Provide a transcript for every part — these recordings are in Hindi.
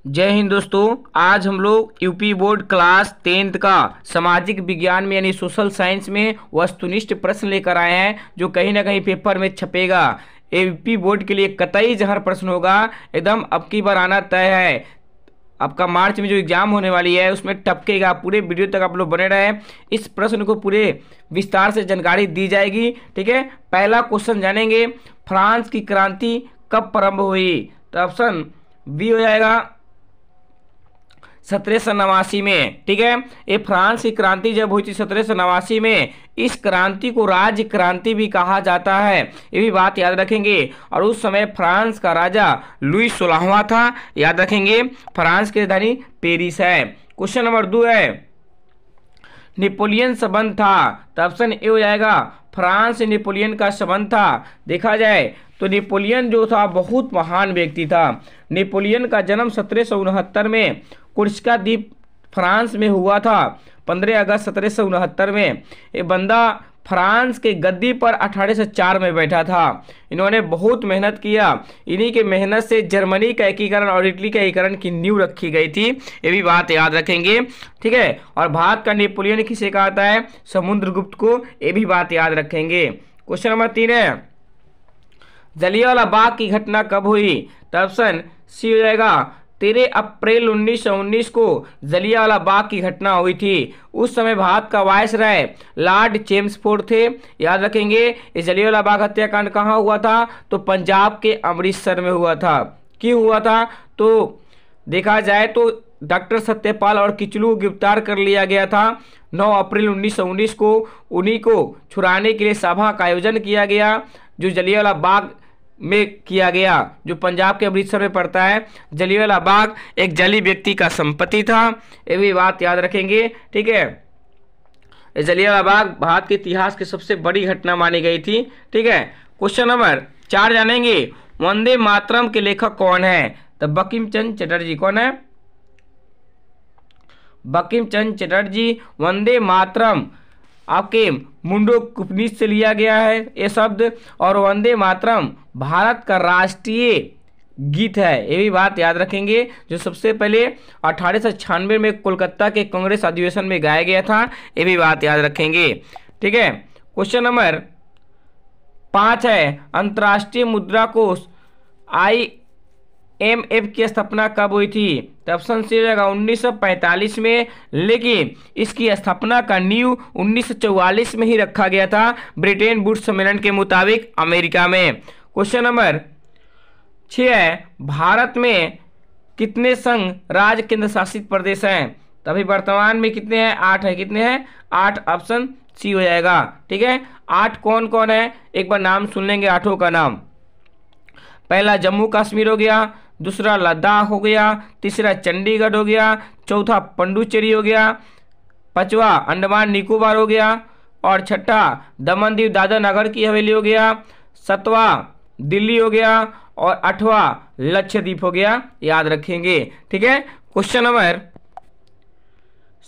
जय हिंद दोस्तों। आज हम लोग यूपी बोर्ड क्लास 10th का सामाजिक विज्ञान में यानी सोशल साइंस में वस्तुनिष्ठ प्रश्न लेकर आए हैं, जो कहीं ना कहीं पेपर में छपेगा। यूपी बोर्ड के लिए कतई जहर प्रश्न होगा, एकदम अब की बार आना तय है। आपका मार्च में जो एग्जाम होने वाली है उसमें टपकेगा। पूरे वीडियो तक आप लोग बने रहे, इस प्रश्न को पूरे विस्तार से जानकारी दी जाएगी। ठीक है, पहला क्वेश्चन जानेंगे, फ्रांस की क्रांति कब प्रारंभ हुई? तो ऑप्शन बी हो जाएगा 1789 में। ठीक है, ये फ्रांस की क्रांति जब हुई थी 1789 में, इस क्रांति को राज्य क्रांति भी कहा जाता है, ये भी बात याद रखेंगे। और उस समय फ्रांस का राजा लुई 16वां था, याद रखेंगे। फ्रांस की राजधानी पेरिस है। क्वेश्चन नंबर 2 है, नेपोलियन संबंध था। तो ऑप्शन ए हो जाएगा फ्रांस से नेपोलियन का संबंध था। देखा जाए तो नेपोलियन जो था बहुत महान व्यक्ति था। नेपोलियन का जन्म 1769 में कुर्सिका द्वीप फ्रांस में हुआ था। 15 अगस्त 1769 में ये बंदा फ्रांस के गद्दी पर 1804 में बैठा था। इन्होंने बहुत मेहनत किया। इन्हीं के मेहनत से जर्मनी का एकीकरण और इटली का एकीकरण की नींव रखी गई थी, ये भी बात याद रखेंगे। ठीक है, और भारत का नेपोलियन किसे कहता है? समुद्रगुप्त को, ये भी बात याद रखेंगे। क्वेश्चन नंबर 3 है, जलियांवाला बाग की घटना कब हुई? तो ऑप्शन सी हो जाएगा 13 अप्रैल 1919 को जलियांवाला बाग की घटना हुई थी। उस समय भारत का वायसराय लॉर्ड चेम्सफोर्ड थे, याद रखेंगे। इस जलियांवाला बाग हत्याकांड कहाँ हुआ था? तो पंजाब के अमृतसर में हुआ था। क्यों हुआ था? तो देखा जाए तो डॉक्टर सत्यपाल और किचलू को गिरफ्तार कर लिया गया था 9 अप्रैल 1919 को। उन्हीं को छुड़ाने के लिए सभा का आयोजन किया गया, जो जलियांवाला बाग में किया गया, जो पंजाब के अमृतसर में पड़ता है। जलियांवाला बाग एक जली व्यक्ति का संपत्ति था, ये भी बात याद रखेंगे। ठीक है, जलियांवाला बाग भारत के इतिहास की सबसे बड़ी घटना मानी गई थी। ठीक है, क्वेश्चन नंबर 4 जानेंगे, वंदे मातरम के लेखक कौन है? तो बंकिम चंद्र चटर्जी। कौन है? बंकिम चंद्र चटर्जी। वंदे मातरम आपके मुंडो उपनिषद से लिया गया है ये शब्द, और वंदे मातरम भारत का राष्ट्रीय गीत है, ये भी बात याद रखेंगे, जो सबसे पहले 1896 में कोलकाता के कांग्रेस अधिवेशन में गाया गया था, ये भी बात याद रखेंगे। ठीक है, क्वेश्चन नंबर 5 है, अंतर्राष्ट्रीय मुद्रा कोष IMF की स्थापना कब हुई थी? तो ऑप्शन सी हो जाएगा 1945 में, लेकिन इसकी स्थापना का नींव 1944 में ही रखा गया था, ब्रिटेन वुड्स सम्मेलन के मुताबिक अमेरिका में। क्वेश्चन नंबर 6 है, भारत में कितने संघ राज्य केंद्र शासित प्रदेश हैं? तभी वर्तमान में कितने हैं? 8 है। कितने हैं? 8, ऑप्शन सी हो जाएगा। ठीक है, 8 कौन कौन है? एक बार नाम सुन लेंगे 8 का नाम। पहला जम्मू कश्मीर हो गया, दूसरा लद्दाख हो गया, तीसरा चंडीगढ़ हो गया, चौथा पंडुचेरी हो गया, पांचवा अंडमान निकोबार हो गया, और छठा दमन दीव दादरा नगर की हवेली हो गया, सातवां दिल्ली हो गया, और 8वां लक्षद्वीप हो गया, याद रखेंगे। ठीक है, क्वेश्चन नंबर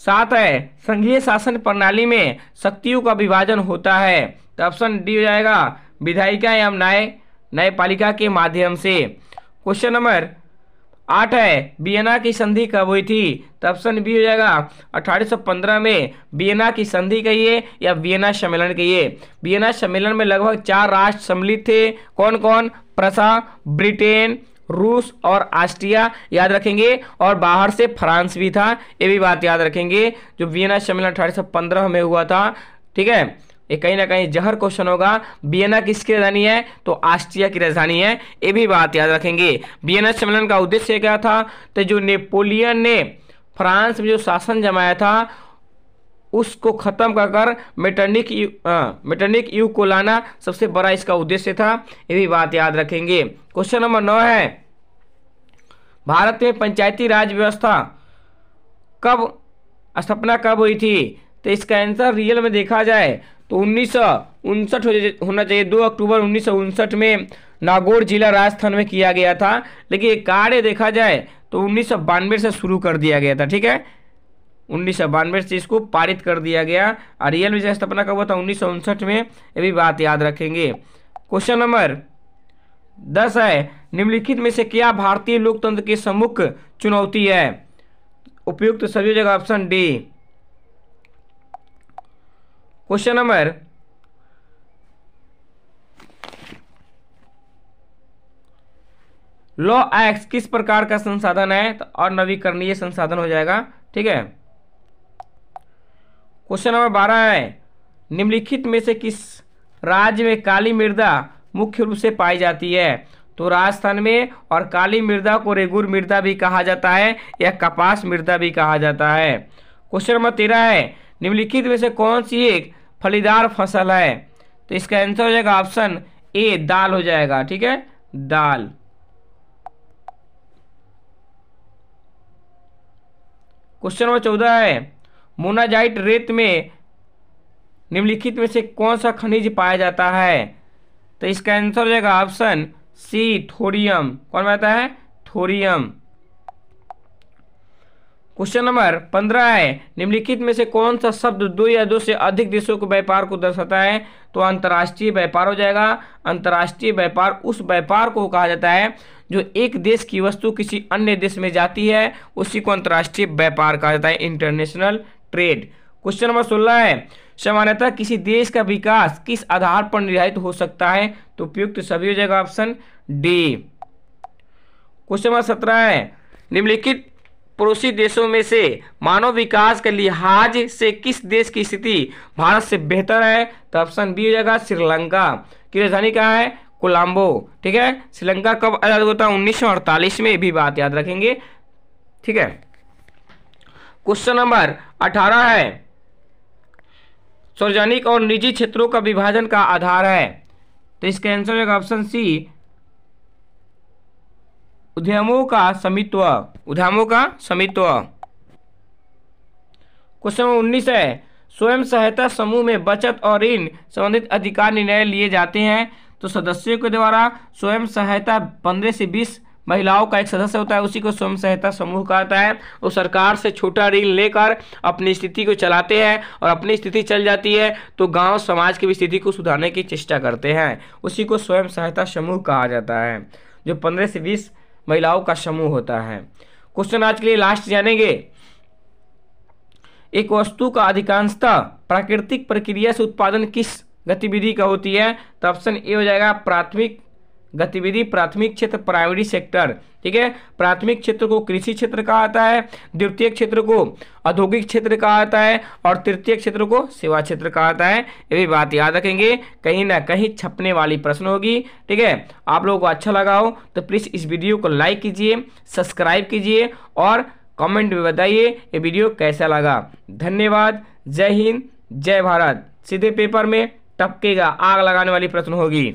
7 है, संघीय शासन प्रणाली में शक्तियों का विभाजन होता है। तो ऑप्शन डी हो जाएगा विधायिका एवं न्यायपालिका के माध्यम से। क्वेश्चन नंबर 8 है, वियना की संधि कब हुई थी? तो ऑप्शन बी हो जाएगा 1815 में। वियना की संधि कहिए या वियना सम्मेलन कहिए। वियना सम्मेलन में लगभग 4 राष्ट्र सम्मिलित थे। कौन कौन? प्रशा, ब्रिटेन, रूस और ऑस्ट्रिया, याद रखेंगे। और बाहर से फ्रांस भी था, ये भी बात याद रखेंगे, जो वियना सम्मेलन 1815 में हुआ था। ठीक है, ये कहीं ना कहीं जहर क्वेश्चन होगा। वियना किसकी राजधानी है? तो ऑस्ट्रिया की राजधानी है, ये भी बात याद रखेंगे। वियना सम्मेलन का उद्देश्य क्या था? तो जो नेपोलियन ने फ्रांस में जो शासन जमाया था उसको खत्म कर मेटरनिक युग को लाना सबसे बड़ा इसका उद्देश्य था, ये भी बात याद रखेंगे। क्वेश्चन नंबर 9 है, भारत में पंचायती राज व्यवस्था कब स्थापना कब हुई थी? तो इसका आंसर रियल में देखा जाए तो 1959 होना चाहिए। 2 अक्टूबर 1959 में नागौर जिला राजस्थान में किया गया था, लेकिन ये कार्य देखा जाए तो 1992 से शुरू कर दिया गया था। ठीक है, 1992 से इसको पारित कर दिया गया, और रियल में स्थापना कब हुआ था? 1959 में, ये भी बात याद रखेंगे। क्वेश्चन नंबर 10 है, निम्नलिखित में से क्या भारतीय लोकतंत्र की प्रमुख चुनौती है? उपयुक्त सभी जगह option D. Question number law act किस प्रकार का संसाधन है? तो और नवीकरणीय संसाधन हो जाएगा। ठीक है। क्वेश्चन नंबर 12 है, निम्नलिखित में से किस राज्य में काली मृदा मुख्य रूप से पाई जाती है? तो राजस्थान में, और काली मृदा को रेगुर मृदा भी कहा जाता है या कपास मृदा भी कहा जाता है। क्वेश्चन नंबर 13 है, निम्नलिखित में से कौन सी एक फलीदार फसल है? तो इसका आंसर हो जाएगा ऑप्शन ए, दाल हो जाएगा। ठीक है, दाल। क्वेश्चन नंबर 14 है, मोनाजाइट रेत में निम्नलिखित में से कौन सा खनिज पाया जाता है? तो इसका आंसर हो जाएगा ऑप्शन सी, थोरियम। कौन बताता है? थोरियम। क्वेश्चन नंबर 15 है, निम्नलिखित में से कौन सा शब्द दो या दो से अधिक देशों के व्यापार को दर्शाता है? तो अंतर्राष्ट्रीय व्यापार हो जाएगा। अंतर्राष्ट्रीय व्यापार उस व्यापार को कहा जाता है जो एक देश की वस्तु किसी अन्य देश में जाती है, उसी को अंतर्राष्ट्रीय व्यापार कहा जाता है, इंटरनेशनल ट्रेड। क्वेश्चन नंबर 16 है, सामान्यतः किसी देश का विकास किस आधार पर निर्धारित हो सकता है? तो उपयुक्त सभी हो जाएगा ऑप्शन डी। क्वेश्चन नंबर 17 है, निम्नलिखित पड़ोसी देशों में से मानव विकास के लिहाज से किस देश की स्थिति भारत से बेहतर है? तो ऑप्शन बी हो जाएगा श्रीलंका। की राजधानी कहाँ है? कोलंबो। ठीक है। श्रीलंका कब आजाद होता है? 1948 में। भी बात याद रखेंगे। ठीक है। क्वेश्चन नंबर 18 है, सार्वजनिक और निजी क्षेत्रों का विभाजन का आधार है? तो इसका आंसर होगा ऑप्शन सी, उद्यमों का स्वामित्व। उद्यमों का स्वामित्व। क्वेश्चन नंबर 19 है, स्वयं सहायता समूह में बचत और ऋण संबंधित अधिकार निर्णय लिए जाते हैं? तो सदस्यों के द्वारा स्वयं सहायता 15 से 20 महिलाओं का एक सदस्य होता है, उसी को स्वयं सहायता समूह कहा जाता है। वो सरकार से छोटा ऋण लेकर अपनी स्थिति को चलाते हैं, और अपनी स्थिति चल जाती है तो गांव समाज की भी स्थिति को सुधारने की चेष्टा करते हैं, उसी को स्वयं सहायता समूह कहा जाता है, जो 15 से 20 महिलाओं का समूह होता है। क्वेश्चन आज के लिए लास्ट जानेंगे, एक वस्तु का अधिकांशतः प्राकृतिक प्रक्रिया से उत्पादन किस गतिविधि का होती है? तो ऑप्शन ए हो जाएगा प्राथमिक गतिविधि, प्राथमिक क्षेत्र, प्राइमरी सेक्टर। ठीक है। प्राथमिक क्षेत्र को कृषि क्षेत्र कहा जाता है, द्वितीय क्षेत्र को औद्योगिक क्षेत्र कहा जाता है, और तृतीय क्षेत्र को सेवा क्षेत्र कहा जाता है। ये भी बात याद रखेंगे, कहीं ना कहीं छपने वाली प्रश्न होगी। ठीक है। आप लोगों को अच्छा लगा हो तो प्लीज़ इस वीडियो को लाइक कीजिए, सब्सक्राइब कीजिए, और कमेंट में बताइए ये वीडियो कैसा लगा। धन्यवाद। जय हिंद, जय भारत। सीधे पेपर में टपकेगा, आग लगाने वाली प्रश्न होगी।